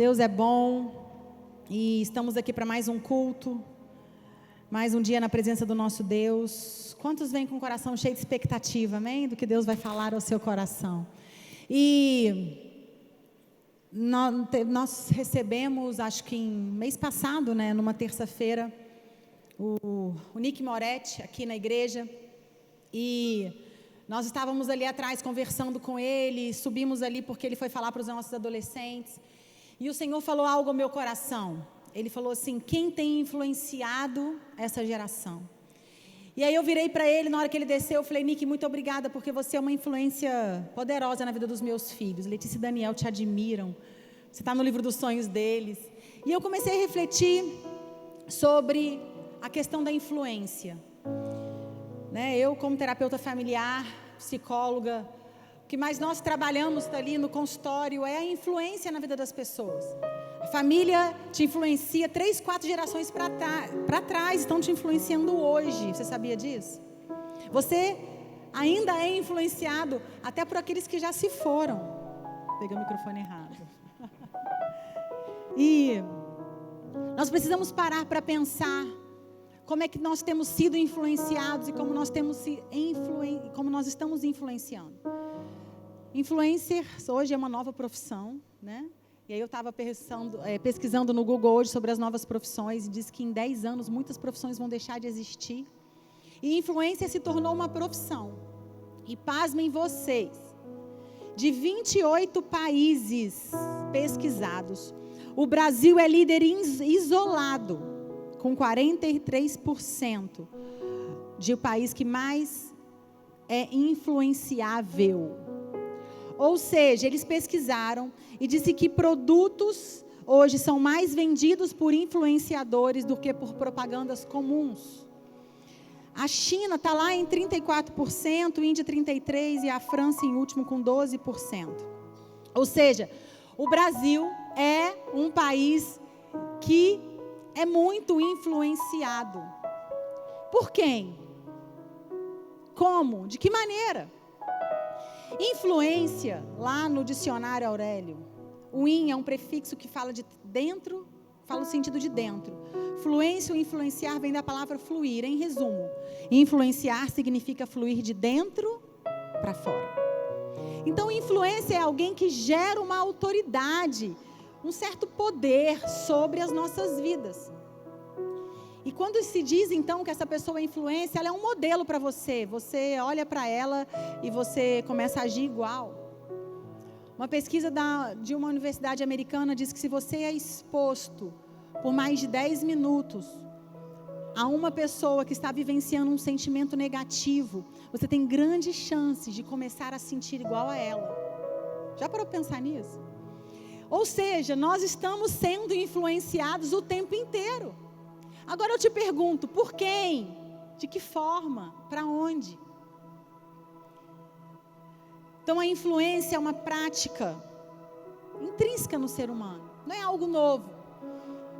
Deus é bom e estamos aqui para mais um culto, mais um dia na presença do nosso Deus. Quantos vêm com o coração cheio de expectativa, amém? Do que Deus vai falar ao seu coração. E nós recebemos, acho que mês passado, né, numa terça-feira, o Nick Moretti aqui na igreja, e nós estávamos ali atrás conversando com ele, subimos ali porque ele foi falar para os nossos adolescentes, e o Senhor falou algo ao meu coração. Ele falou assim: quem tem influenciado essa geração? E aí eu virei para ele, na hora que ele desceu, eu falei: Nick, muito obrigada, porque você é uma influência poderosa na vida dos meus filhos. Letícia e Daniel te admiram, você está no livro dos sonhos deles. E eu comecei a refletir sobre a questão da influência, né? Eu, como terapeuta familiar, psicóloga, o que mais nós trabalhamos ali no consultório é a influência na vida das pessoas. A família te influencia 3, 4 gerações para trás, estão te influenciando hoje. Você sabia disso? Você ainda é influenciado até por aqueles que já se foram. Peguei o microfone errado. E nós precisamos parar para pensar como é que nós temos sido influenciados e como nós estamos influenciando. Influencer hoje é uma nova profissão, né? E aí eu estava pesquisando no Google hoje sobre as novas profissões, e diz que em 10 anos muitas profissões vão deixar de existir. E influencer se tornou uma profissão. E pasmem vocês, de 28 países pesquisados, o Brasil é líder isolado, com 43% de o país que mais é influenciável. Ou seja, eles pesquisaram e disse que produtos hoje são mais vendidos por influenciadores do que por propagandas comuns. A China está lá em 34%, a Índia 33% e a França em último com 12%. Ou seja, o Brasil é um país que é muito influenciado. Por quem? Como? De que maneira? Influência, lá no dicionário Aurélio, o in é um prefixo que fala de dentro, fala o sentido de dentro. Fluência ou influenciar vem da palavra fluir. Em resumo, influenciar significa fluir de dentro para fora. Então, influência é alguém que gera uma autoridade, um certo poder sobre as nossas vidas. E quando se diz, então, que essa pessoa é influência, ela é um modelo para você. Você olha para ela e você começa a agir igual. Uma pesquisa de uma universidade americana diz que se você é exposto por mais de 10 minutos a uma pessoa que está vivenciando um sentimento negativo, você tem grandes chances de começar a sentir igual a ela. Já parou para pensar nisso? Ou seja, nós estamos sendo influenciados o tempo inteiro. Agora eu te pergunto, por quem? De que forma? Para onde? Então a influência é uma prática intrínseca no ser humano, não é algo novo.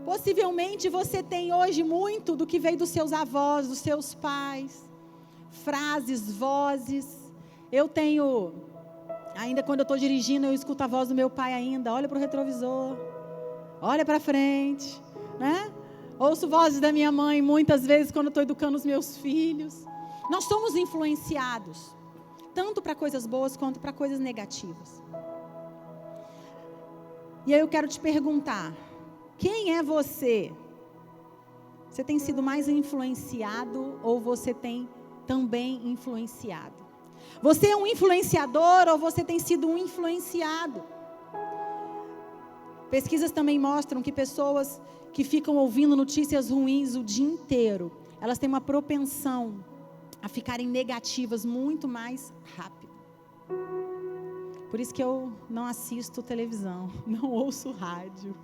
Possivelmente você tem hoje muito do que veio dos seus avós, dos seus pais, frases, vozes. Eu tenho, ainda quando eu estou dirigindo, eu escuto a voz do meu pai ainda, olha para o retrovisor, olha para frente, né? Ouço vozes da minha mãe muitas vezes quando estou educando os meus filhos. Nós somos influenciados, tanto para coisas boas quanto para coisas negativas. E aí eu quero te perguntar, quem é você? Você tem sido mais influenciado ou você tem também influenciado? Você é um influenciador ou você tem sido um influenciado? Pesquisas também mostram que pessoas que ficam ouvindo notícias ruins o dia inteiro, elas têm uma propensão a ficarem negativas muito mais rápido. Por isso que eu não assisto televisão, não ouço rádio.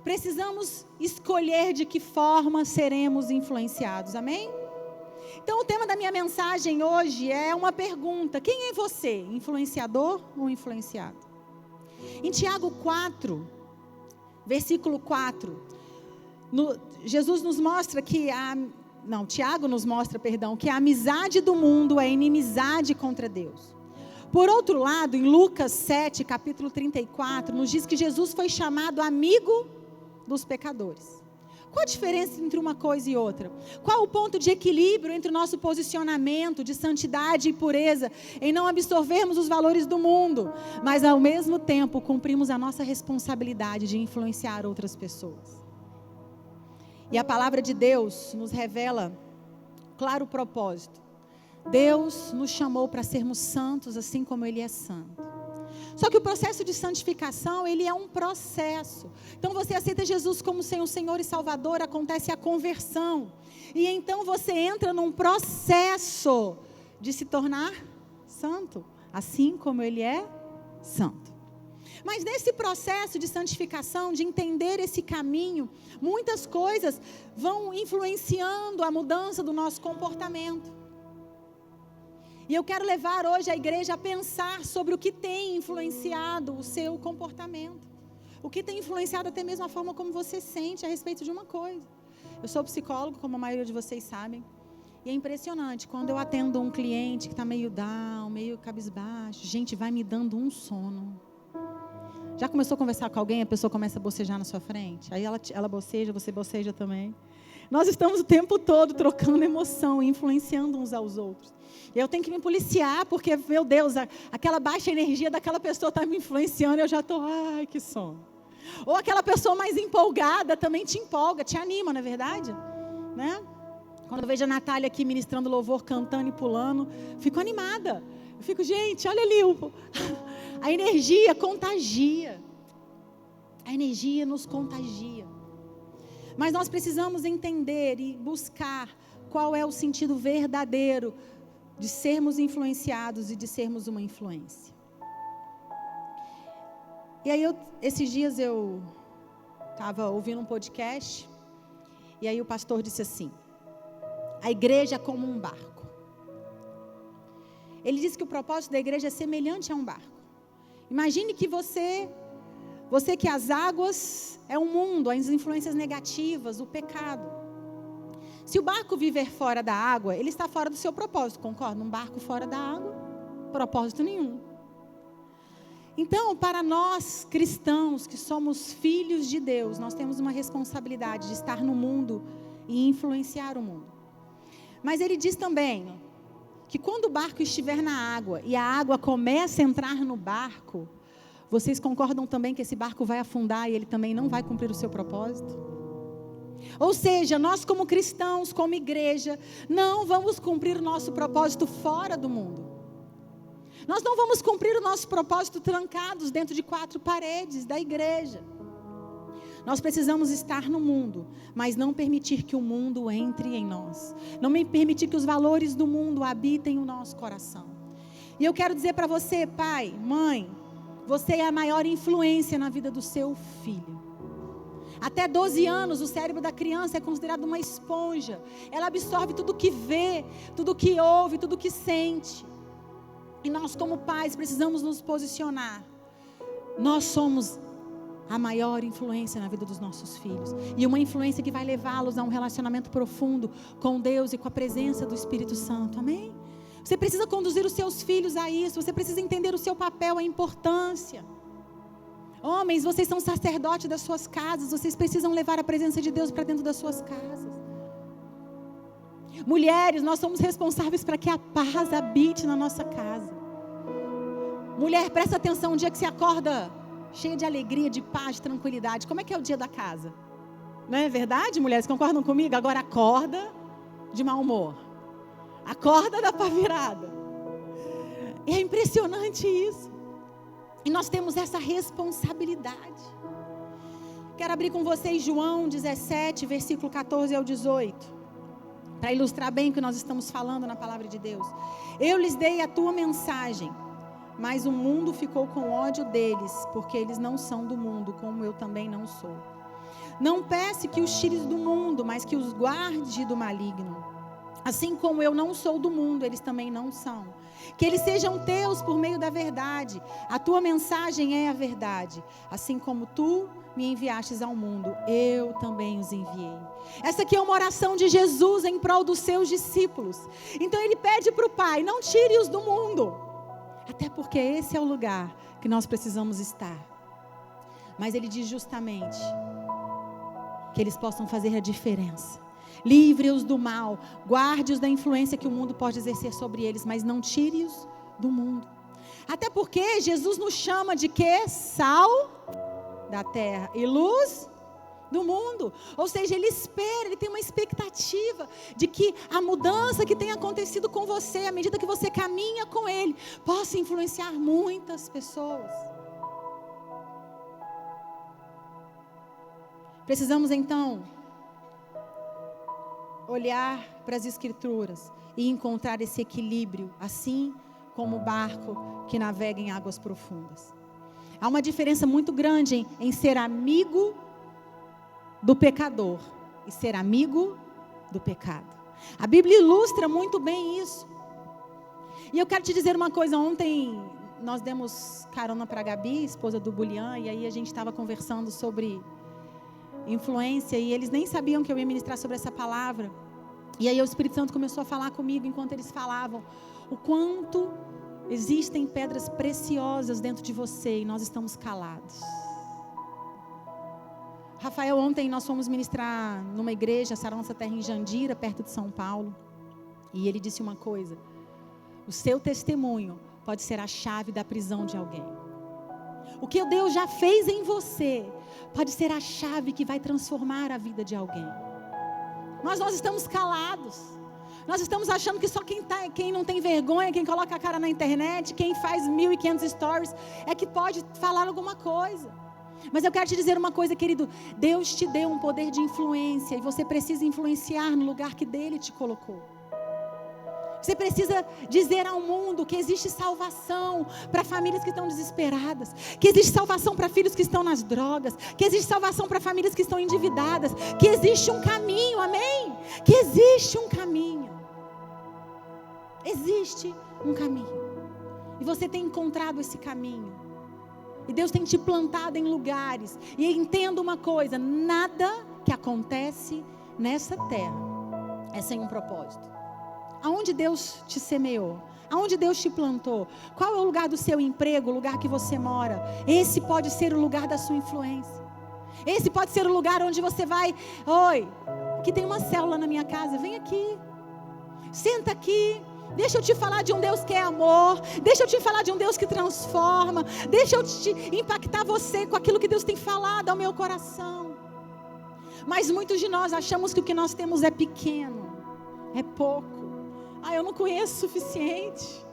Precisamos escolher de que forma seremos influenciados, amém? Então o tema da minha mensagem hoje é uma pergunta: quem é você, influenciador ou influenciado? Em Tiago 4, versículo 4, Tiago nos mostra, que a amizade do mundo é inimizade contra Deus. Por outro lado, em Lucas 7, capítulo 34, nos diz que Jesus foi chamado amigo dos pecadores. Qual a diferença entre uma coisa e outra? Qual o ponto de equilíbrio entre o nosso posicionamento de santidade e pureza, em não absorvermos os valores do mundo, mas ao mesmo tempo cumprimos a nossa responsabilidade de influenciar outras pessoas? E a palavra de Deus nos revela claro propósito. Deus nos chamou para sermos santos assim como Ele é santo. Só que o processo de santificação, ele é um processo. Então você aceita Jesus como seu Senhor e Salvador, acontece a conversão. E então você entra num processo de se tornar santo, assim como Ele é santo. Mas nesse processo de santificação, de entender esse caminho, muitas coisas vão influenciando a mudança do nosso comportamento. E eu quero levar hoje a igreja a pensar sobre o que tem influenciado o seu comportamento. O que tem influenciado até mesmo a forma como você sente a respeito de uma coisa. Eu sou psicólogo, como a maioria de vocês sabem. E é impressionante, quando eu atendo um cliente que está meio down, meio cabisbaixo, gente, vai me dando um sono. Já começou a conversar com alguém, a pessoa começa a bocejar na sua frente? Aí ela boceja, você boceja também. Nós estamos o tempo todo trocando emoção, influenciando uns aos outros. Eu tenho que me policiar, porque, meu Deus, aquela baixa energia daquela pessoa está me influenciando, eu já estou, ai, que sono. Ou aquela pessoa mais empolgada também te empolga, te anima, não é verdade? Né? Quando eu vejo a Natália aqui ministrando louvor, cantando e pulando, fico animada. Eu fico, gente, olha ali, a energia contagia. A energia nos contagia. Mas nós precisamos entender e buscar qual é o sentido verdadeiro de sermos influenciados e de sermos uma influência. E aí, esses dias eu estava ouvindo um podcast, e aí o pastor disse assim: a igreja é como um barco. Ele disse que o propósito da igreja é semelhante a um barco. Imagine que você que as águas é o mundo, as influências negativas, o pecado. Se o barco viver fora da água, ele está fora do seu propósito, concorda? Um barco fora da água, propósito nenhum. Então, para nós cristãos que somos filhos de Deus, nós temos uma responsabilidade de estar no mundo e influenciar o mundo. Mas ele diz também que quando o barco estiver na água e a água começa a entrar no barco, vocês concordam também que esse barco vai afundar e ele também não vai cumprir o seu propósito? Ou seja, nós como cristãos, como igreja, não vamos cumprir o nosso propósito fora do mundo. Nós não vamos cumprir o nosso propósito trancados dentro de 4 paredes da igreja. Nós precisamos estar no mundo, mas não permitir que o mundo entre em nós. Não permitir que os valores do mundo habitem o nosso coração. E eu quero dizer para você, pai, mãe, você é a maior influência na vida do seu filho. Até 12 anos, o cérebro da criança é considerado uma esponja. Ela absorve tudo que vê, tudo que ouve, tudo que sente. E nós, como pais, precisamos nos posicionar. Nós somos a maior influência na vida dos nossos filhos. E uma influência que vai levá-los a um relacionamento profundo com Deus e com a presença do Espírito Santo. Amém? Você precisa conduzir os seus filhos a isso. Você precisa entender o seu papel, a importância. Homens, vocês são sacerdotes das suas casas. Vocês precisam levar a presença de Deus para dentro das suas casas. Mulheres, nós somos responsáveis para que a paz habite na nossa casa. Mulher, presta atenção, um dia que você acorda cheia de alegria, de paz, de tranquilidade. Como é que é o dia da casa? Não é verdade, mulheres? Concordam comigo? Agora acorda de mau humor. Acorda da pá virada. E é impressionante isso. E nós temos essa responsabilidade. Quero abrir com vocês João 17, versículo 14 ao 18. Para ilustrar bem o que nós estamos falando na palavra de Deus. Eu lhes dei a tua mensagem, mas o mundo ficou com ódio deles, porque eles não são do mundo, como eu também não sou. Não peço que os tires do mundo, mas que os guarde do maligno. Assim como eu não sou do mundo, eles também não são. Que eles sejam teus por meio da verdade. A tua mensagem é a verdade. Assim como tu me enviastes ao mundo, eu também os enviei. Essa aqui é uma oração de Jesus em prol dos seus discípulos. Então ele pede para o Pai, não tire-os do mundo, Até porque esse é o lugar que nós precisamos estar. Mas ele diz justamente que eles possam fazer a diferença. Livre-os do mal, guarde-os da influência que o mundo pode exercer sobre eles, mas não tire-os do mundo. Até porque Jesus nos chama de quê? Sal da terra e luz do mundo. Ou seja, ele espera, ele tem uma expectativa de que a mudança que tem acontecido com você, à medida que você caminha com ele, possa influenciar muitas pessoas. Precisamos então olhar para as Escrituras e encontrar esse equilíbrio, assim como o barco que navega em águas profundas. Há uma diferença muito grande em ser amigo do pecador e ser amigo do pecado. A Bíblia ilustra muito bem isso. E eu quero te dizer uma coisa. Ontem nós demos carona para a Gabi, esposa do Bulian, e aí a gente estava conversando sobre influência, e eles nem sabiam que eu ia ministrar sobre essa palavra. E aí o Espírito Santo começou a falar comigo enquanto eles falavam o quanto existem pedras preciosas dentro de você e nós estamos calados. Rafael, ontem nós fomos ministrar numa igreja, Sarau Nossa Terra, em Jandira, perto de São Paulo, e ele disse uma coisa: o seu testemunho pode ser a chave da prisão de alguém. O que Deus já fez em você pode ser a chave que vai transformar a vida de alguém. Mas nós estamos calados. Nós estamos achando que só quem não tem vergonha, quem coloca a cara na internet, quem faz 1.500 stories, é que pode falar alguma coisa. Mas eu quero te dizer uma coisa, querido. Deus te deu um poder de influência e você precisa influenciar no lugar que dele te colocou. Você precisa dizer ao mundo que existe salvação para famílias que estão desesperadas, que existe salvação para filhos que estão nas drogas, que existe salvação para famílias que estão endividadas, que existe um caminho, amém? Que existe um caminho. Existe um caminho. E você tem encontrado esse caminho. E Deus tem te plantado em lugares. E entenda uma coisa: nada que acontece nessa terra é sem um propósito. Aonde Deus te semeou? Aonde Deus te plantou? Qual é o lugar do seu emprego, o lugar que você mora? Esse pode ser o lugar da sua influência. Esse pode ser o lugar onde você vai: oi, aqui tem uma célula na minha casa, vem aqui. Senta aqui. Deixa eu te falar de um Deus que é amor. Deixa eu te falar de um Deus que transforma. Deixa eu te impactar você com aquilo que Deus tem falado ao meu coração. Mas muitos de nós achamos que o que nós temos é pequeno, é pouco. Eu não conheço o suficiente.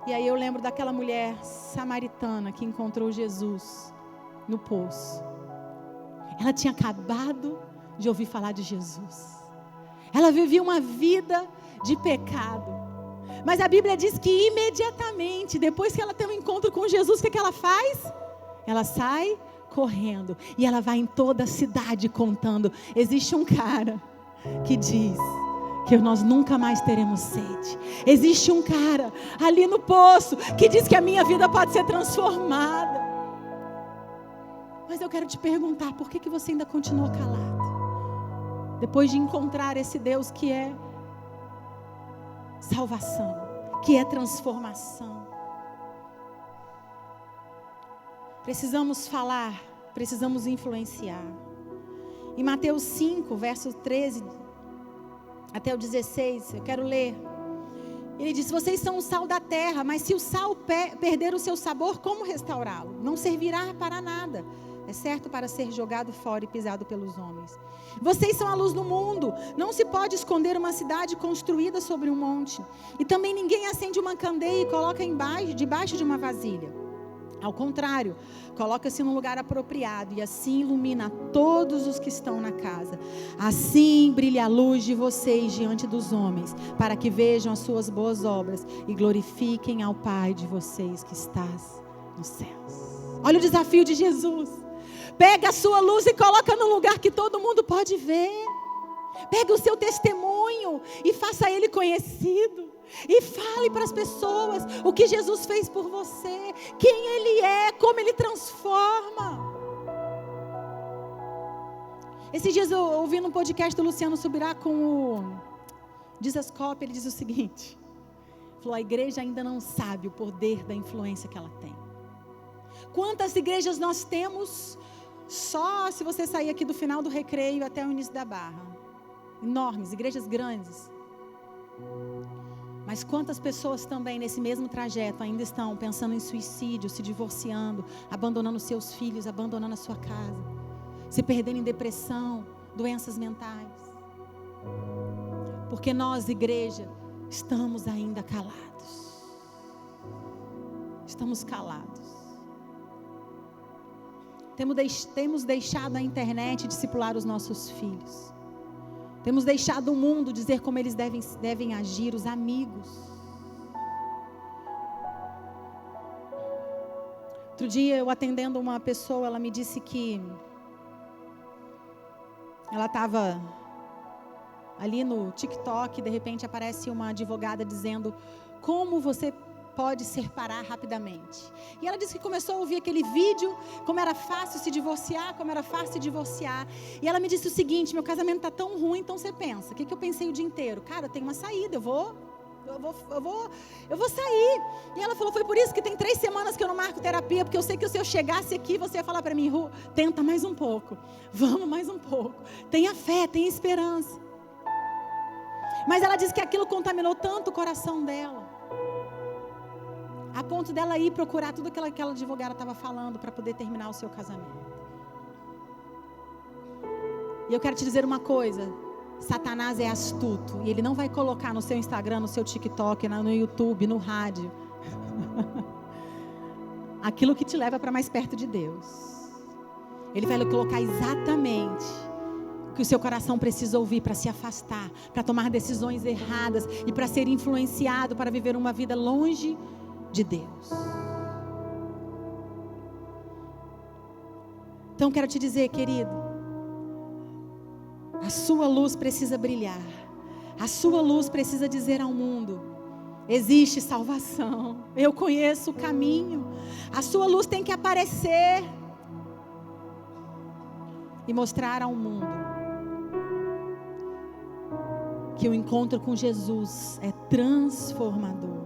E aí eu lembro daquela mulher samaritana que encontrou Jesus no poço. Ela tinha acabado de ouvir falar de Jesus. Ela vivia uma vida de pecado. Mas a Bíblia diz que imediatamente, depois que ela tem um encontro com Jesus, o que ela faz? Ela sai correndo. E ela vai em toda a cidade contando: existe um cara que diz que nós nunca mais teremos sede. Existe um cara ali no poço que diz que a minha vida pode ser transformada. Mas eu quero te perguntar: por que você ainda continua calado? Depois de encontrar esse Deus que é salvação, que é transformação. Precisamos falar, precisamos influenciar. Em Mateus 5, verso 13 até o 16, eu quero ler. Ele diz: vocês são o sal da terra, mas se o sal perder o seu sabor, como restaurá-lo? Não servirá para nada, exceto para ser jogado fora e pisado pelos homens. Vocês são a luz do mundo. Não se pode esconder uma cidade construída sobre um monte. E também ninguém acende uma candeia e coloca debaixo de uma vasilha. Ao contrário, coloca-se num lugar apropriado e assim ilumina todos os que estão na casa. Assim brilha a luz de vocês diante dos homens, para que vejam as suas boas obras e glorifiquem ao Pai de vocês que estás nos céus. Olha o desafio de Jesus. Pega a sua luz e coloca num lugar que todo mundo pode ver. Pega o seu testemunho e faça ele conhecido. E fale para as pessoas o que Jesus fez por você, quem Ele é, como Ele transforma. Esses dias eu ouvi no podcast do Luciano Subirá com o Jesus Cop. Ele diz o seguinte: Falou, a igreja ainda não sabe o poder da influência que ela tem. Quantas igrejas nós temos, só se você sair aqui do final do Recreio até o início da Barra. Enormes, igrejas grandes. Mas quantas pessoas também nesse mesmo trajeto ainda estão pensando em suicídio, se divorciando, abandonando seus filhos, abandonando a sua casa, se perdendo em depressão, doenças mentais. Porque nós, igreja, estamos ainda calados. Estamos calados. Temos deixado a internet discipular os nossos filhos. Temos deixado o mundo dizer como eles devem agir, os amigos. Outro dia, eu atendendo uma pessoa, ela me disse que ela estava ali no TikTok, de repente aparece uma advogada dizendo como você pode separar rapidamente. E ela disse que começou a ouvir aquele vídeo, como era fácil se divorciar, E ela me disse o seguinte, meu casamento está tão ruim, então você pensa, o que eu pensei o dia inteiro? Cara, eu tenho uma saída, eu vou sair. E ela falou, foi por isso que tem 3 semanas que eu não marco terapia, porque eu sei que se eu chegasse aqui, você ia falar para mim, Ru, tenta mais um pouco, vamos mais um pouco, tenha fé, tenha esperança. Mas ela disse que aquilo contaminou tanto o coração dela, a ponto dela ir procurar tudo aquilo que aquela advogada estava falando para poder terminar o seu casamento. E eu quero te dizer uma coisa, Satanás é astuto, e ele não vai colocar no seu Instagram, no seu TikTok, no YouTube, no rádio, aquilo que te leva para mais perto de Deus. Ele vai colocar exatamente o que o seu coração precisa ouvir para se afastar, para tomar decisões erradas e para ser influenciado para viver uma vida longe de Deus. Então quero te dizer, querido, a sua luz precisa brilhar, a sua luz precisa dizer ao mundo, existe salvação, eu conheço o caminho. A sua luz tem que aparecer e mostrar ao mundo que o encontro com Jesus é transformador.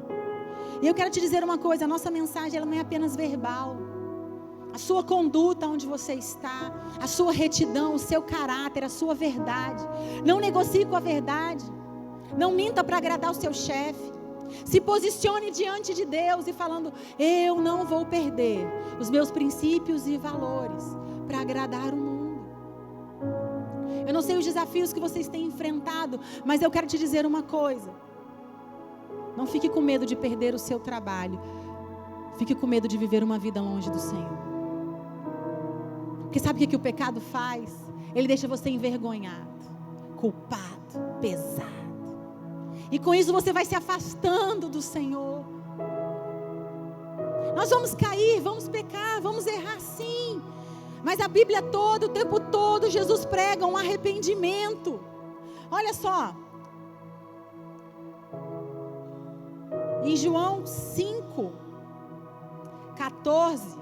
E eu quero te dizer uma coisa, a nossa mensagem ela não é apenas verbal. A sua conduta onde você está, a sua retidão, o seu caráter, a sua verdade. Não negocie com a verdade. Não minta para agradar o seu chefe. Se posicione diante de Deus e falando, eu não vou perder os meus princípios e valores para agradar o mundo. Eu não sei os desafios que vocês têm enfrentado, mas eu quero te dizer uma coisa. Não fique com medo de perder o seu trabalho. Fique com medo de viver uma vida longe do Senhor. Porque sabe o que o pecado faz? Ele deixa você envergonhado, culpado, pesado. E com isso você vai se afastando do Senhor. Nós vamos cair, vamos pecar, vamos errar sim. Mas a Bíblia toda, o tempo todo, Jesus prega um arrependimento. Olha só. Em João 5:14,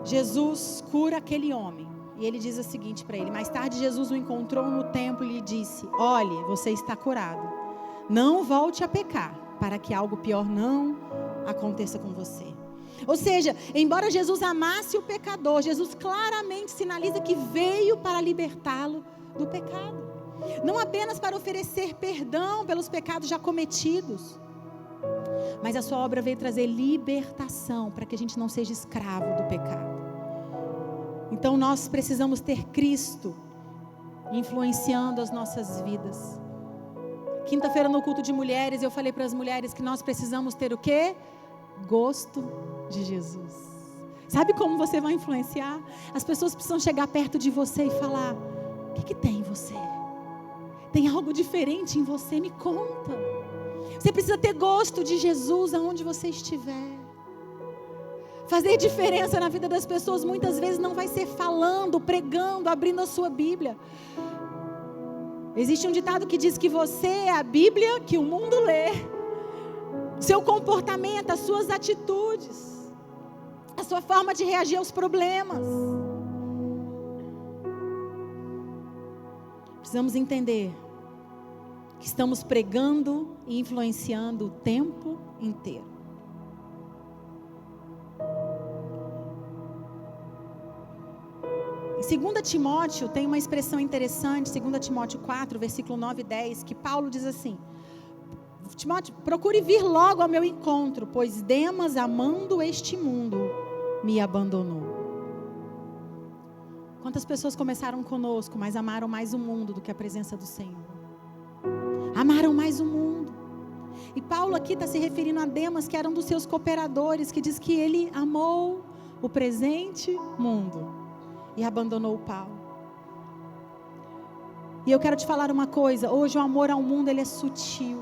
Jesus cura aquele homem. E ele diz o seguinte para ele. Mais tarde Jesus o encontrou no templo e lhe disse, olhe, você está curado. Não volte a pecar, para que algo pior não aconteça com você. Ou seja, embora Jesus amasse o pecador, Jesus claramente sinaliza que veio para libertá-lo do pecado. Não apenas para oferecer perdão pelos pecados já cometidos, mas a sua obra veio trazer libertação para que a gente não seja escravo do pecado. Então nós precisamos ter Cristo influenciando as nossas vidas. Quinta-feira no culto de mulheres eu falei para as mulheres que nós precisamos ter o quê? Gosto de Jesus. Sabe como você vai influenciar? As pessoas precisam chegar perto de você e falar, o que tem em você? Tem algo diferente em você? Me conta. Você precisa ter gosto de Jesus aonde você estiver. Fazer diferença na vida das pessoas muitas vezes não vai ser falando, pregando, abrindo a sua Bíblia. Existe um ditado que diz que você é a Bíblia que o mundo lê. Seu comportamento, as suas atitudes, a sua forma de reagir aos problemas. Precisamos entender que estamos pregando e influenciando o tempo inteiro. Em 2 Timóteo tem uma expressão interessante, 2 Timóteo 4, versículo 9 e 10, que Paulo diz assim: Timóteo, procure vir logo ao meu encontro, pois Demas, amando este mundo, me abandonou. Quantas pessoas começaram conosco, mas amaram mais o mundo do que a presença do Senhor? Amaram mais o mundo. E Paulo aqui está se referindo a Demas, que era um dos seus cooperadores, que diz que ele amou o presente mundo e abandonou o Paulo. E eu quero te falar uma coisa, hoje o amor ao mundo, ele é sutil.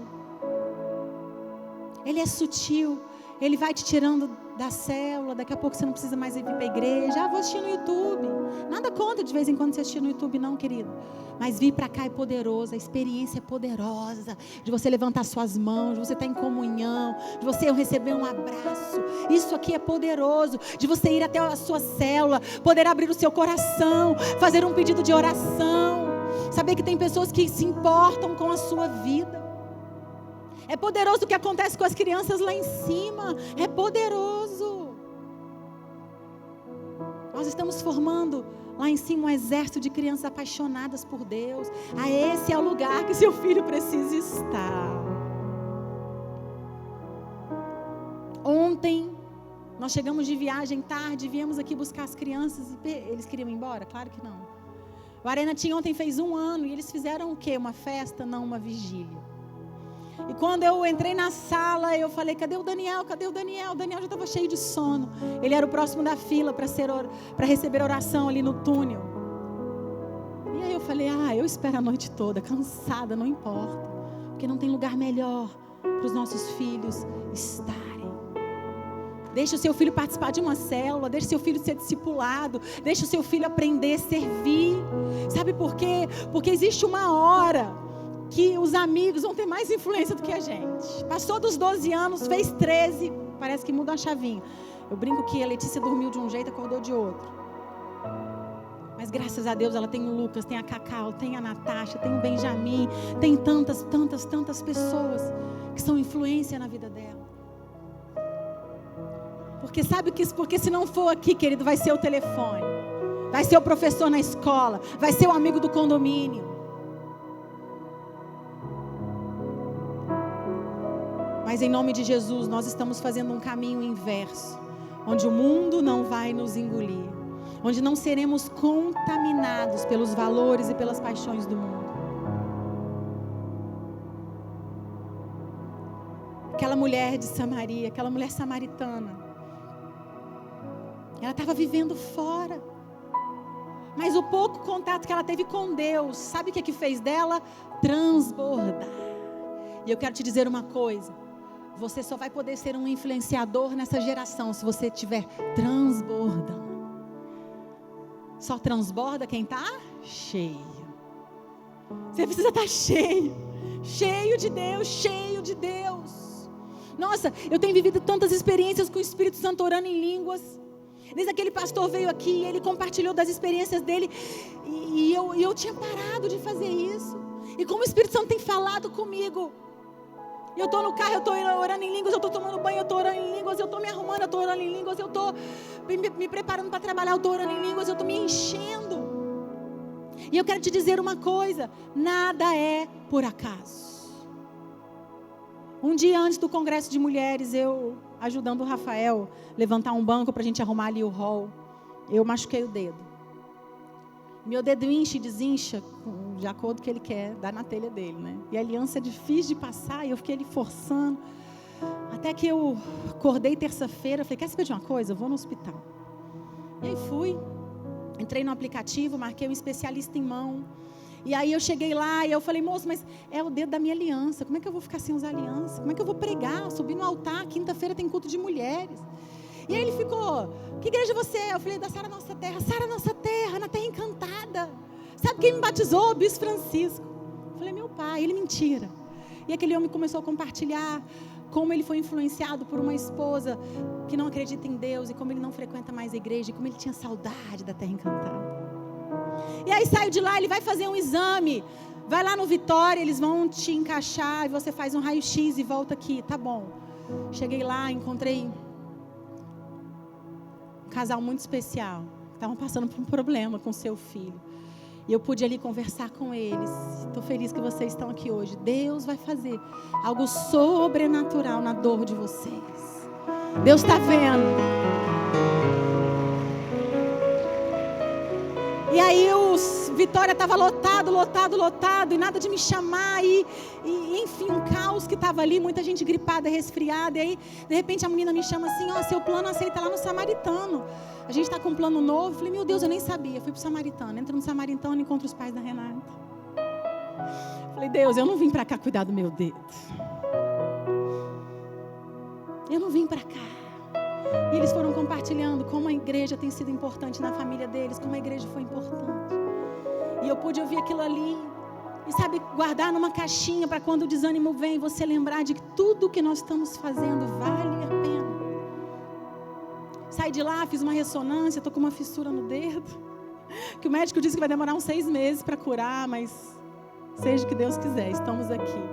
Ele é sutil, ele vai te tirando da célula, daqui a pouco você não precisa mais ir para a igreja. Vou assistir no YouTube. Nada contra de vez em quando você assistir no YouTube não, querido. Mas vir para cá é poderoso, a experiência é poderosa, de você levantar suas mãos, de você estar em comunhão, de você receber um abraço. Isso aqui é poderoso, de você ir até a sua célula, poder abrir o seu coração, fazer um pedido de oração, saber que tem pessoas que se importam com a sua vida. É poderoso o que acontece com as crianças lá em cima. É poderoso. Nós estamos formando lá em cima um exército de crianças apaixonadas por Deus. Esse é o lugar que seu filho precisa estar. Ontem, nós chegamos de viagem tarde, viemos aqui buscar as crianças e eles queriam ir embora? Claro que não. O Arena Team ontem fez 1 ano e eles fizeram o quê? Uma festa? Não, uma vigília. E quando eu entrei na sala, eu falei, cadê o Daniel? Cadê o Daniel? O Daniel já estava cheio de sono. Ele era o próximo da fila para receber oração ali no túnel. E aí eu falei, eu espero a noite toda, cansada, não importa. Porque não tem lugar melhor para os nossos filhos estarem. Deixa o seu filho participar de uma célula, deixa o seu filho ser discipulado, deixa o seu filho aprender a servir. Sabe por quê? Porque existe uma hora que os amigos vão ter mais influência do que a gente. Passou dos 12 anos, fez 13, parece que muda uma chavinha. Eu brinco que a Letícia dormiu de um jeito e acordou de outro. Mas graças a Deus ela tem o Lucas, tem a Cacau, tem a Natasha, tem o Benjamin, tem tantas pessoas que são influência na vida dela. Porque sabe que porque se não for aqui, querido, vai ser o telefone, vai ser o professor na escola, vai ser o amigo do condomínio. Mas em nome de Jesus, nós estamos fazendo um caminho inverso, onde o mundo não vai nos engolir, onde não seremos contaminados pelos valores e pelas paixões do mundo. Aquela mulher de Samaria, aquela mulher samaritana, ela estava vivendo fora, mas o pouco contato que ela teve com Deus, sabe o que fez dela? Transbordar. E eu quero te dizer uma coisa, você só vai poder ser um influenciador nessa geração se você estiver transbordando. Só transborda quem está cheio. Você precisa estar cheio. Cheio de Deus, cheio de Deus. Nossa, eu tenho vivido tantas experiências com o Espírito Santo orando em línguas. Desde aquele pastor veio aqui e ele compartilhou das experiências dele. E eu tinha parado de fazer isso. E como o Espírito Santo tem falado comigo. Eu estou no carro, eu estou orando em línguas, eu estou tomando banho, eu estou orando em línguas, eu estou me arrumando, eu estou orando em línguas, eu estou me preparando para trabalhar, eu estou orando em línguas, eu estou me enchendo. E eu quero te dizer uma coisa, nada é por acaso. Um dia antes do congresso de mulheres, eu ajudando o Rafael levantar um banco para a gente arrumar ali o hall, eu machuquei o dedo. Meu dedo incha e desincha de acordo com o que ele quer dar na telha dele, né? E a aliança é difícil de passar e eu fiquei ali forçando. Até que eu acordei terça-feira, falei, quer saber de uma coisa? Eu vou no hospital. E aí fui, entrei no aplicativo, marquei um especialista em mão. E aí eu cheguei lá e eu falei, moço, mas é o dedo da minha aliança. Como é que eu vou ficar sem usar aliança? Como é que eu vou pregar? Eu subi no altar, quinta-feira tem culto de mulheres. E aí ele ficou, que igreja você é? Eu falei, da Sara Nossa Terra. Sara Nossa Terra, na Terra Encantada. Sabe quem me batizou? O Bispo Francisco. Eu falei, meu pai. Ele, mentira. E aquele homem começou a compartilhar como ele foi influenciado por uma esposa que não acredita em Deus e como ele não frequenta mais a igreja e como ele tinha saudade da Terra Encantada. E aí saiu de lá, ele vai fazer um exame. Vai lá no Vitória, eles vão te encaixar e você faz um raio-x e volta aqui, tá bom. Cheguei lá, encontrei um casal muito especial. Estavam passando por um problema com seu filho. E eu pude ali conversar com eles. Estou feliz que vocês estão aqui hoje. Deus vai fazer algo sobrenatural na dor de vocês. Deus está vendo. E aí o Vitória estava lotado, e nada de me chamar, e enfim, um caos que estava ali, muita gente gripada, resfriada, e aí, de repente, a menina me chama assim, seu plano aceita lá no Samaritano, a gente está com um plano novo. Eu falei, meu Deus, eu nem sabia, fui para o Samaritano, entro no Samaritano e encontro os pais da Renata. Falei, Deus, eu não vim para cá cuidar do meu dedo, eu não vim para cá. E eles foram compartilhando como a igreja tem sido importante na família deles, como a igreja foi importante. E eu pude ouvir aquilo ali e, sabe, guardar numa caixinha para quando o desânimo vem, você lembrar de que tudo que nós estamos fazendo vale a pena. Saí de lá, fiz uma ressonância, estou com uma fissura no dedo, que o médico disse que vai demorar uns 6 meses para curar, mas seja o que Deus quiser, estamos aqui.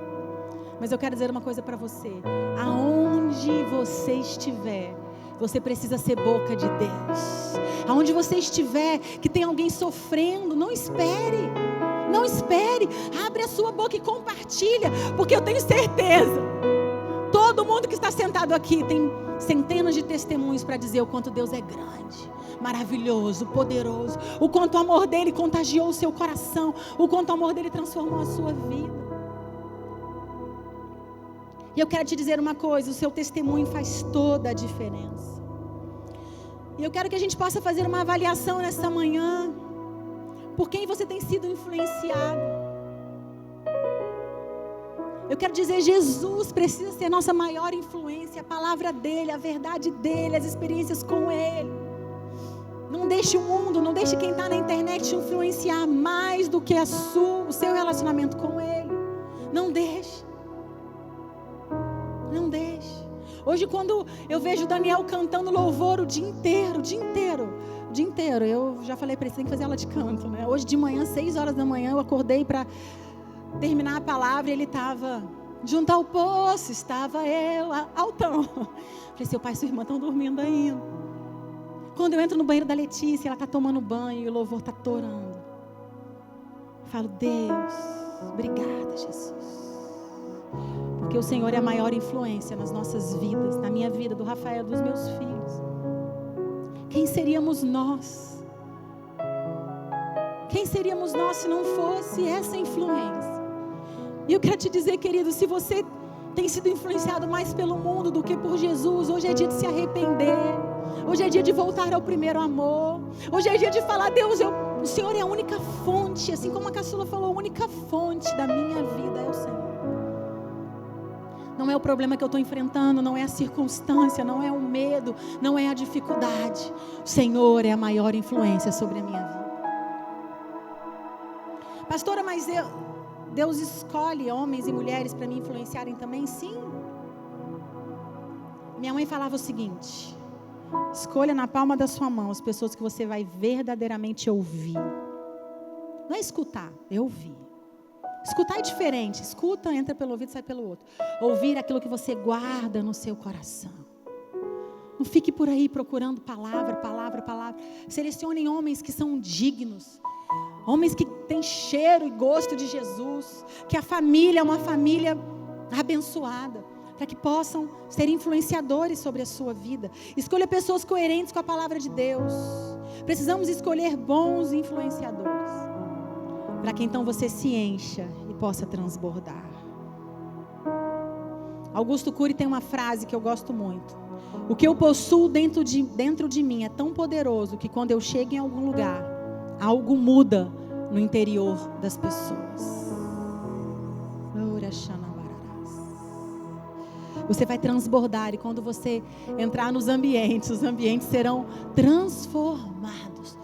Mas eu quero dizer uma coisa para você, aonde você estiver, você precisa ser boca de Deus. Aonde você estiver, que tem alguém sofrendo, não espere. Não espere. Abre a sua boca e compartilha. Porque eu tenho certeza. Todo mundo que está sentado aqui tem centenas de testemunhos para dizer o quanto Deus é grande, maravilhoso, poderoso. O quanto o amor dele contagiou o seu coração. O quanto o amor dele transformou a sua vida. E eu quero te dizer uma coisa, o seu testemunho faz toda a diferença. E eu quero que a gente possa fazer uma avaliação nessa manhã, por quem você tem sido influenciado. Eu quero dizer, Jesus precisa ser a nossa maior influência, a palavra dele, a verdade dele, as experiências com ele. Não deixe o mundo, não deixe quem está na internet te influenciar mais do que o seu relacionamento com ele. Não deixe. Não deixe. Hoje quando eu vejo o Daniel cantando louvor o dia inteiro, eu já falei para ele, você tem que fazer aula de canto, né? Hoje de manhã, 6 horas da manhã, eu acordei para terminar a palavra e ele estava junto ao poço, estava eu, altão. Falei, seu pai e sua irmã estão dormindo ainda. Quando eu entro no banheiro da Letícia, ela está tomando banho e o louvor está torando. Eu falo, Deus, obrigada, Jesus. Porque o Senhor é a maior influência nas nossas vidas, na minha vida, do Rafael, dos meus filhos. Quem seríamos nós? Quem seríamos nós se não fosse essa influência? E eu quero te dizer, querido, se você tem sido influenciado mais pelo mundo do que por Jesus, hoje é dia de se arrepender. Hoje é dia de voltar ao primeiro amor. Hoje é dia de falar, Deus, o Senhor é a única fonte, assim como a caçula falou, a única fonte da minha vida é o Senhor. Não é o problema que eu estou enfrentando, não é a circunstância, não é o medo, não é a dificuldade. O Senhor é a maior influência sobre a minha vida. Pastora, mas Deus escolhe homens e mulheres para me influenciarem também? Sim. Minha mãe falava o seguinte, escolha na palma da sua mão as pessoas que você vai verdadeiramente ouvir. Não é escutar, é ouvir. Escutar é diferente. Escuta, entra pelo ouvido, sai pelo outro. Ouvir aquilo que você guarda no seu coração. Não fique por aí procurando palavra. Selecionem homens que são dignos. Homens que têm cheiro e gosto de Jesus. Que a família é uma família abençoada. Para que possam ser influenciadores sobre a sua vida. Escolha pessoas coerentes com a palavra de Deus. Precisamos escolher bons influenciadores. Para que então você se encha e possa transbordar. Augusto Cury tem uma frase que eu gosto muito. O que eu possuo dentro de mim é tão poderoso que quando eu chego em algum lugar, algo muda no interior das pessoas. Você vai transbordar e quando você entrar nos ambientes, os ambientes serão transformados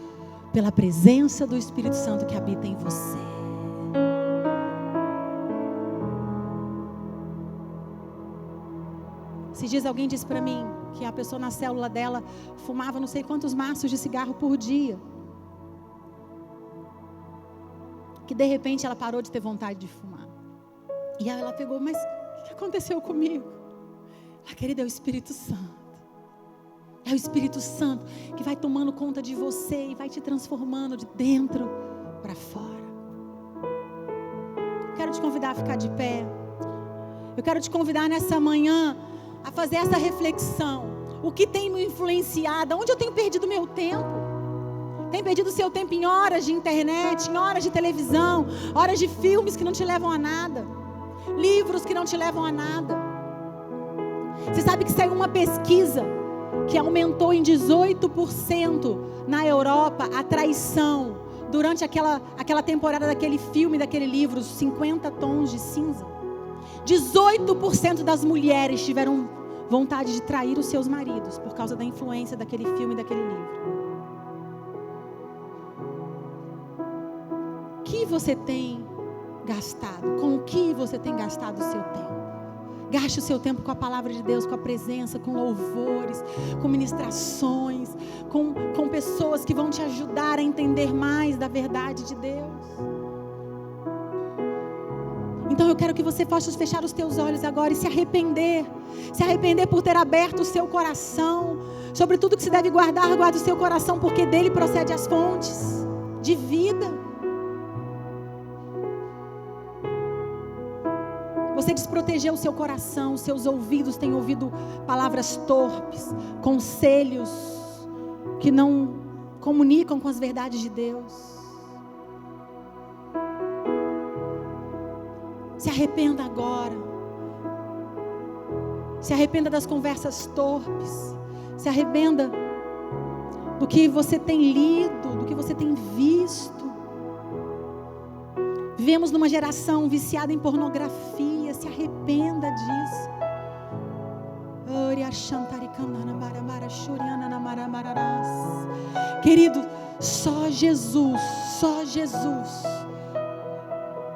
pela presença do Espírito Santo que habita em você. Esses dias alguém disse para mim que a pessoa na célula dela fumava não sei quantos maços de cigarro por dia. que de repente ela parou de ter vontade de fumar. E aí ela pegou, mas o que aconteceu comigo? Ah, querida, é o Espírito Santo. É o Espírito Santo que vai tomando conta de você e vai te transformando de dentro para fora. Eu quero te convidar a ficar de pé. Eu quero te convidar nessa manhã a fazer essa reflexão. O que tem me influenciado? Onde eu tenho perdido meu tempo? Tem perdido seu tempo em horas de internet, em horas de televisão, horas de filmes que não te levam a nada, livros que não te levam a nada. Você sabe que saiu uma pesquisa que aumentou em 18% na Europa a traição durante aquela temporada daquele filme, daquele livro, Os 50 Tons de Cinza. 18% das mulheres tiveram vontade de trair os seus maridos por causa da influência daquele filme, daquele livro. O que você tem gastado? Com o que você tem gastado o seu tempo? Gaste o seu tempo com a palavra de Deus, com a presença, com louvores, com ministrações, com pessoas que vão te ajudar a entender mais da verdade de Deus. Então eu quero que você possa fechar os teus olhos agora e se arrepender por ter aberto o seu coração. Sobre tudo que se deve guardar, guarde o seu coração, porque dele procede as fontes de vida. Você desprotegeu o seu coração, os seus ouvidos têm ouvido palavras torpes, conselhos que não comunicam com as verdades de Deus. Se arrependa agora. Se arrependa das conversas torpes. Se arrependa do que você tem lido, do que você tem visto. Vivemos numa geração viciada em pornografia. Se arrependa disso. Querido, só Jesus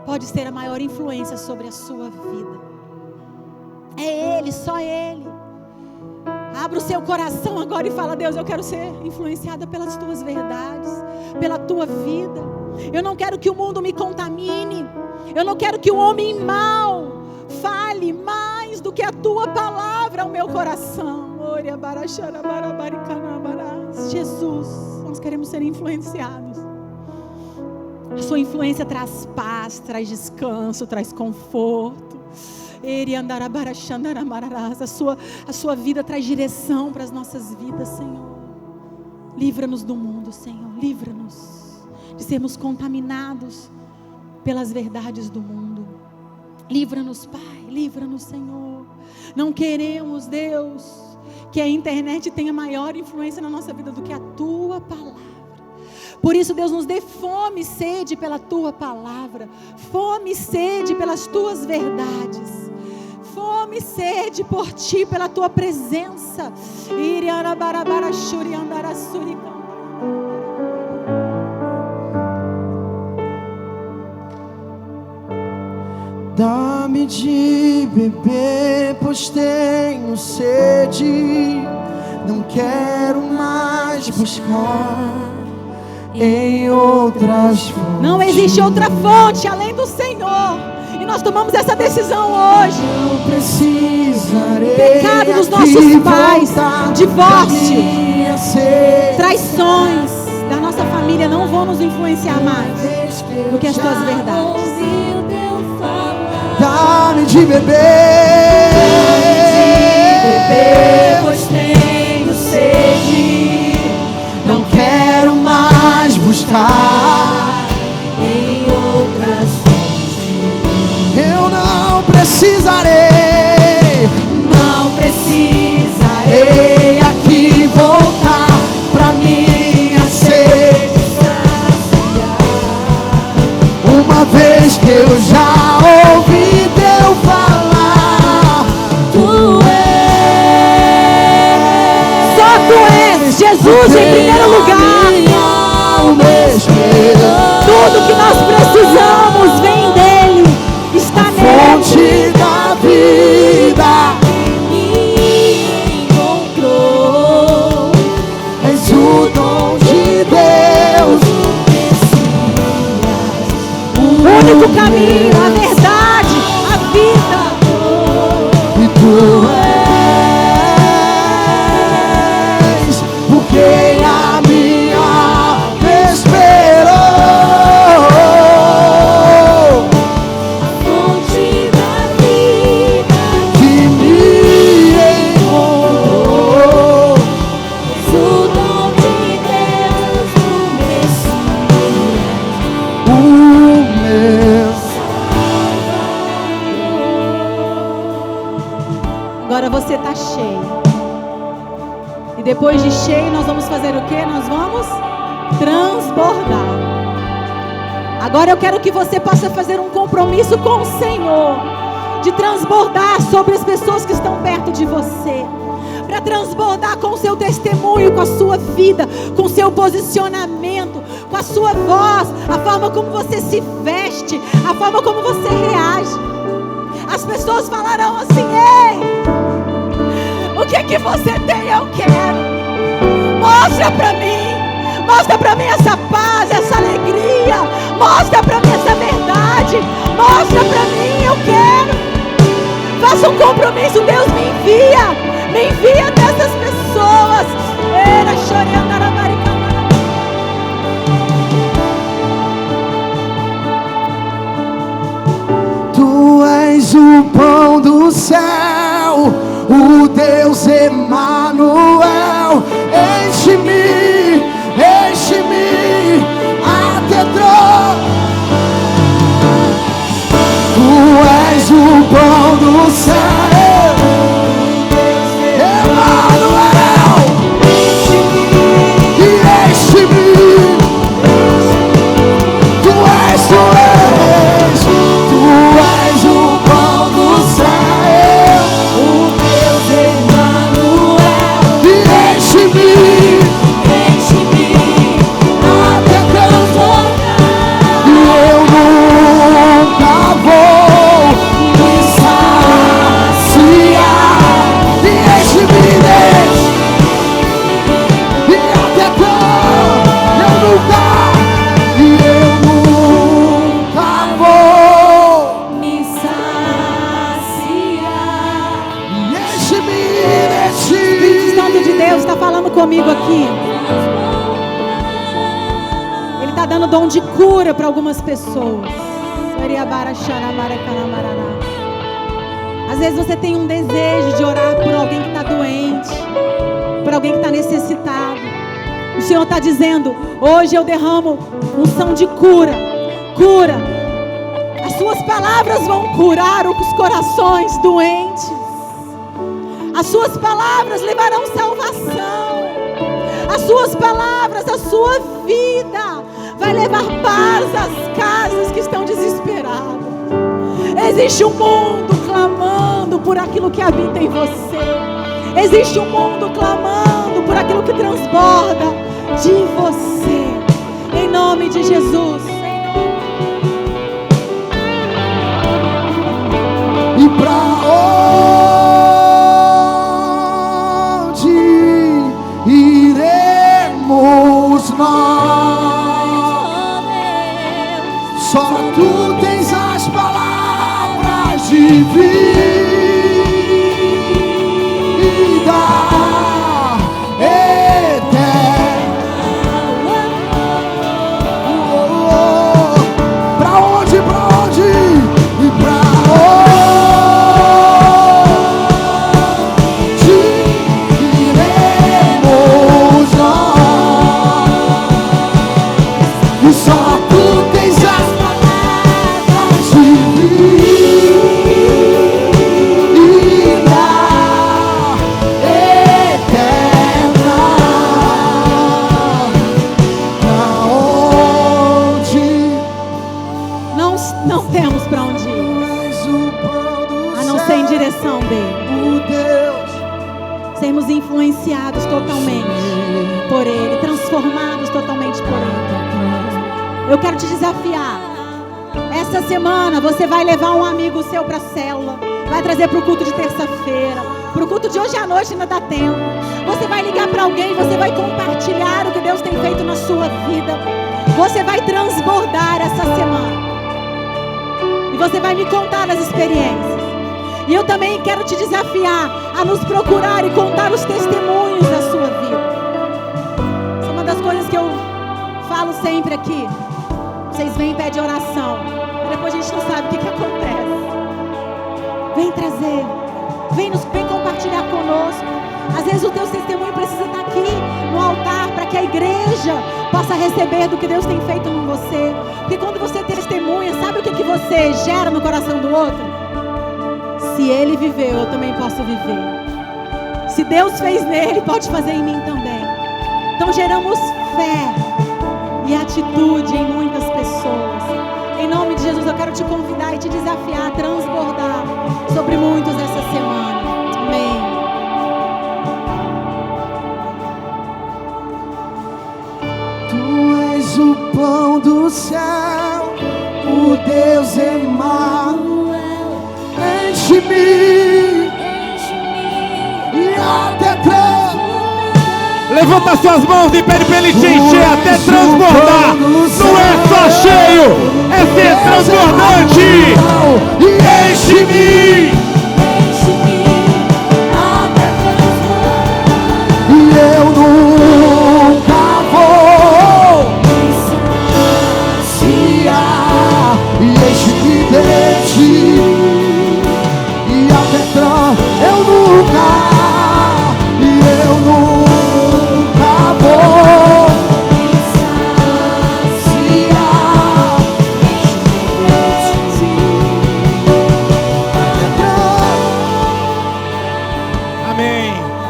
pode ser a maior influência sobre a sua vida. É Ele, só Ele. Abra o seu coração agora e fala: Deus, eu quero ser influenciada pelas tuas verdades, pela tua vida. Eu não quero que o mundo me contamine. Eu não quero que o homem mau fale mais do que a tua palavra ao meu coração. Jesus, nós queremos ser influenciados. A sua influência traz paz, traz descanso, traz conforto. A sua vida traz direção para as nossas vidas, Senhor. Livra-nos do mundo, Senhor. Livra-nos de sermos contaminados pelas verdades do mundo. Livra-nos, Pai. Livra-nos, Senhor. Não queremos, Deus, que a internet tenha maior influência na nossa vida do que a Tua palavra. Por isso, Deus, nos dê fome e sede pela Tua palavra. Fome e sede pelas Tuas verdades. Fome e sede por Ti, pela Tua presença. Dá-me de beber, pois tenho sede. Não quero mais buscar em outras fontes. Não existe outra fonte além do Senhor. E nós tomamos essa decisão hoje. Não precisarei. Pecado dos nossos pais, divórcio, traições da nossa família não vão nos influenciar mais do que as tuas verdades. Dá-me de beber, pois tenho sede. não quero mais buscar Em outras fontes eu não precisarei. não precisarei Ei, aqui voltar pra minha sede, uma vez que eu já ouvi teu falar. Tu és, Só Tu és, Jesus, em primeiro lugar. Tudo que nós precisamos vem dEle, está nele. Fonte da vida, me encontrou. és o dom de Deus, O quem a minha alma esperou. Fonte da vida Que me encontrou. o dom de Deus no O meu Agora você está cheio. E depois de cheio, nós vamos fazer o quê? Nós vamos transbordar. Agora eu quero que você possa fazer um compromisso com o Senhor, de transbordar sobre as pessoas que estão perto de você, para transbordar com o seu testemunho, com a sua vida, com o seu posicionamento, com a sua voz, a forma como você se veste, a forma como você reage. As pessoas falarão assim: ei, o que que você tem? Eu quero. Mostra pra mim essa paz, essa alegria. Mostra pra mim essa verdade. Mostra pra mim, eu quero. Faça um compromisso, Deus me envia dessas pessoas. Era chorando a Tu és o pão do céu, o Deus Emanuel. Enche-me até trocar. Tu és o pão do céu, Emanuel. Enche-me. Tu és o pão do céu, o Deus Emanuel. enche-me Até transbordar. e eu nunca vou me saciar. E enche-me e até quando eu nunca vou. Me saciar. E enche-me Espírito Santo de Deus está falando comigo aqui. Ele está dando dom de cura para algumas pessoas. Às vezes você tem um desejo de orar por alguém que está doente, por alguém que está necessitado. O Senhor está dizendo: hoje eu derramo unção de cura. Cura. As suas palavras vão curar os corações doentes. As suas palavras levarão salvação. As suas palavras, a sua vida vai levar paz às casas que estão desesperadas. Existe um mundo clamando por aquilo que habita em você. Existe um mundo clamando por aquilo que transborda de você. Em nome de Jesus. E pra onde iremos nós? Só tu tens as palavras de vida eterna. Pra onde? E pra onde iremos nós? E só tu tens as palavras de vida eterna. Pra onde Não temos para onde ir, mais o pão do a não ser em direção dele. o Deus Sermos influenciados totalmente por ele, transformados totalmente por ele. Eu quero te desafiar. Essa semana você vai levar um amigo seu para a célula, vai trazer para o culto de terça-feira, para o culto de hoje à noite, ainda dá tempo. Você vai ligar para alguém, você vai compartilhar o que Deus tem feito na sua vida. Você vai transbordar essa semana. E você vai me contar as experiências. E eu também quero te desafiar a nos procurar e contar os testemunhos da sua vida. aqui. Vocês vêm e pedem oração. E depois a gente não sabe o que acontece. Vem trazer. Vem compartilhar conosco. Às vezes o teu testemunho precisa estar aqui no altar para que a igreja possa receber do que Deus tem feito em você. Porque quando você testemunha, sabe o que você gera no coração do outro? Se ele viveu, eu também posso viver. Se Deus fez nele, pode fazer em mim também. Então geramos fé e atitude em muitas pessoas. Em nome de Jesus, eu quero te convidar e te desafiar a transbordar sobre muitos essa semana. Amém. Tu és o pão do céu, o Deus Emanuel. Enche-me e até Levanta suas mãos e pede para ele te encher até transbordar. Não é só cheio, é ser transbordante. Enche-me. E eu nunca vou saciar. E enche-me de ti e até eu nunca.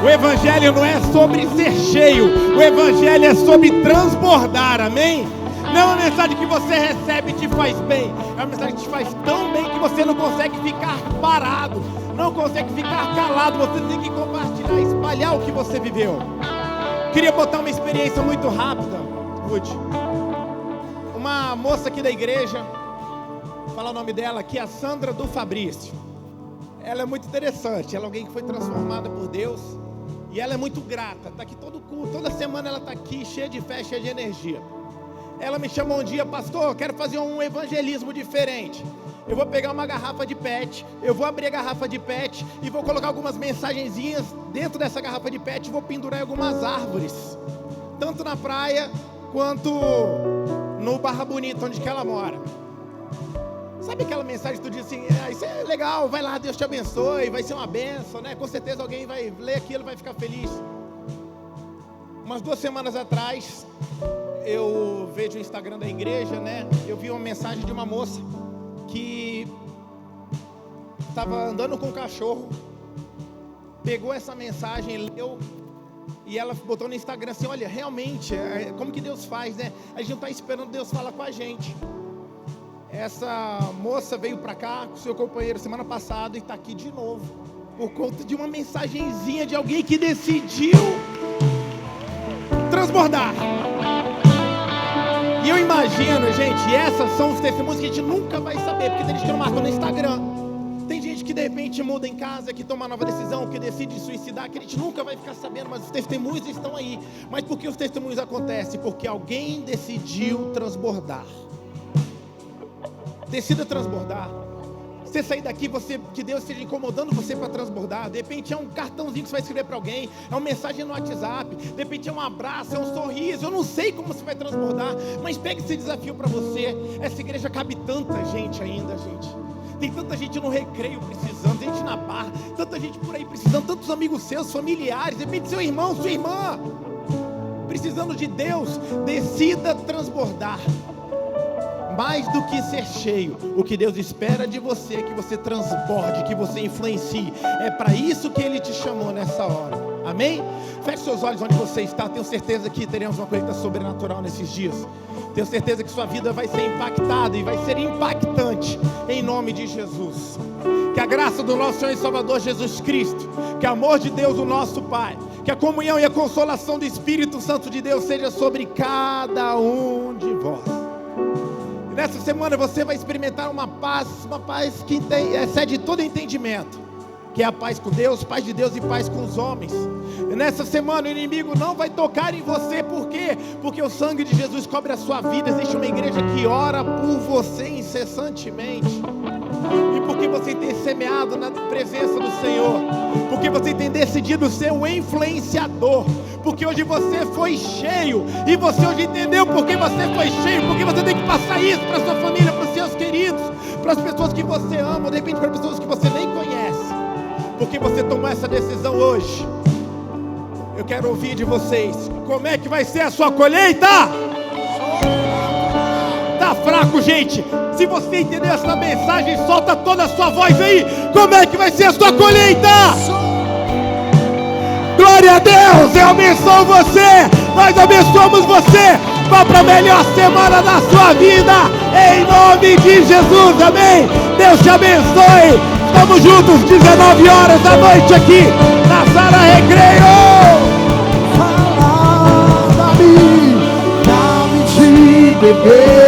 O evangelho não é sobre ser cheio, o evangelho é sobre transbordar, amém? Não é uma mensagem que você recebe e te faz bem, é uma mensagem que te faz tão bem que você não consegue ficar parado, não consegue ficar calado, você tem que compartilhar, espalhar o que você viveu. Queria botar uma experiência muito rápida, Ruth. Uma moça aqui da igreja, vou falar o nome dela aqui, a Sandra do Fabrício. Ela é muito interessante, ela é alguém que foi transformada por Deus. E ela é muito grata, está aqui todo culto, toda semana ela está aqui, cheia de fé, cheia de energia. Ela me chamou um dia, pastor, quero fazer um evangelismo diferente. Eu vou pegar uma garrafa de PET, eu vou abrir a garrafa de PET e vou colocar algumas mensagenzinhas dentro dessa garrafa de PET e vou pendurar em algumas árvores. Tanto na praia, quanto no Barra Bonita, onde que ela mora. Sabe aquela mensagem que tu diz assim, isso é legal, vai lá, Deus te abençoe, vai ser uma bênção, né? Com certeza alguém vai ler aquilo e vai ficar feliz. Umas 2 semanas atrás, eu vejo o Instagram da igreja, né? Eu vi uma mensagem de uma moça que estava andando com um cachorro, pegou essa mensagem, leu, e ela botou no Instagram assim, olha, realmente, como que Deus faz, né? A gente não está esperando Deus falar com a gente. Essa moça veio para cá com seu companheiro semana passada e está aqui de novo por conta de uma mensagenzinha de alguém que decidiu transbordar. E eu imagino, gente, essas são os testemunhos que a gente nunca vai saber, porque tem gente que não marca no Instagram. Tem gente que de repente muda em casa, que toma uma nova decisão, que decide suicidar, que a gente nunca vai ficar sabendo, mas os testemunhos estão aí. Mas por que os testemunhos acontecem? Porque alguém decidiu transbordar. Decida transbordar. Você sair daqui, que Deus esteja incomodando você para transbordar. De repente é um cartãozinho que você vai escrever para alguém, é uma mensagem no WhatsApp, de repente é um abraço, é um sorriso. Eu não sei como você vai transbordar, mas pegue esse desafio para você. Essa igreja cabe tanta gente ainda, gente. Tem tanta gente no recreio precisando, gente na barra, tanta gente por aí precisando, tantos amigos seus, familiares, de repente seu irmão, sua irmã, precisando de Deus. Decida transbordar. Mais do que ser cheio, o que Deus espera de você é que você transborde, que você influencie. É para isso que Ele te chamou nessa hora. Amém? Feche seus olhos onde você está. Tenho certeza que teremos uma colheita sobrenatural nesses dias. Tenho certeza que sua vida vai ser impactada e vai ser impactante em nome de Jesus. Que a graça do nosso Senhor e Salvador Jesus Cristo, que o amor de Deus, o nosso Pai, que a comunhão e a consolação do Espírito Santo de Deus seja sobre cada um de vós. Nessa semana você vai experimentar uma paz que excede todo entendimento, que é a paz com Deus, paz de Deus e paz com os homens. E nessa semana o inimigo não vai tocar em você, por quê? Porque o sangue de Jesus cobre a sua vida. Existe uma igreja que ora por você incessantemente. E porque você tem semeado na presença do Senhor. Porque você tem decidido ser um influenciador. Porque hoje você foi cheio. E você hoje entendeu porque você foi cheio. Porque você tem que passar isso para sua família, para os seus queridos, para as pessoas que você ama, de repente para pessoas que você nem conhece. Porque você tomou essa decisão hoje. Eu quero ouvir de vocês. Como é que vai ser a sua colheita? Tá fraco, gente. Se você entender essa mensagem, solta toda a sua voz aí. Como é que vai ser a sua colheita? Glória a Deus, eu abençoo você. Nós abençoamos você. Vá para a melhor semana da sua vida, em nome de Jesus, amém. Deus te abençoe. Estamos juntos, 19 horas da noite aqui na Sala Recreio. Fala, dá-me de beber.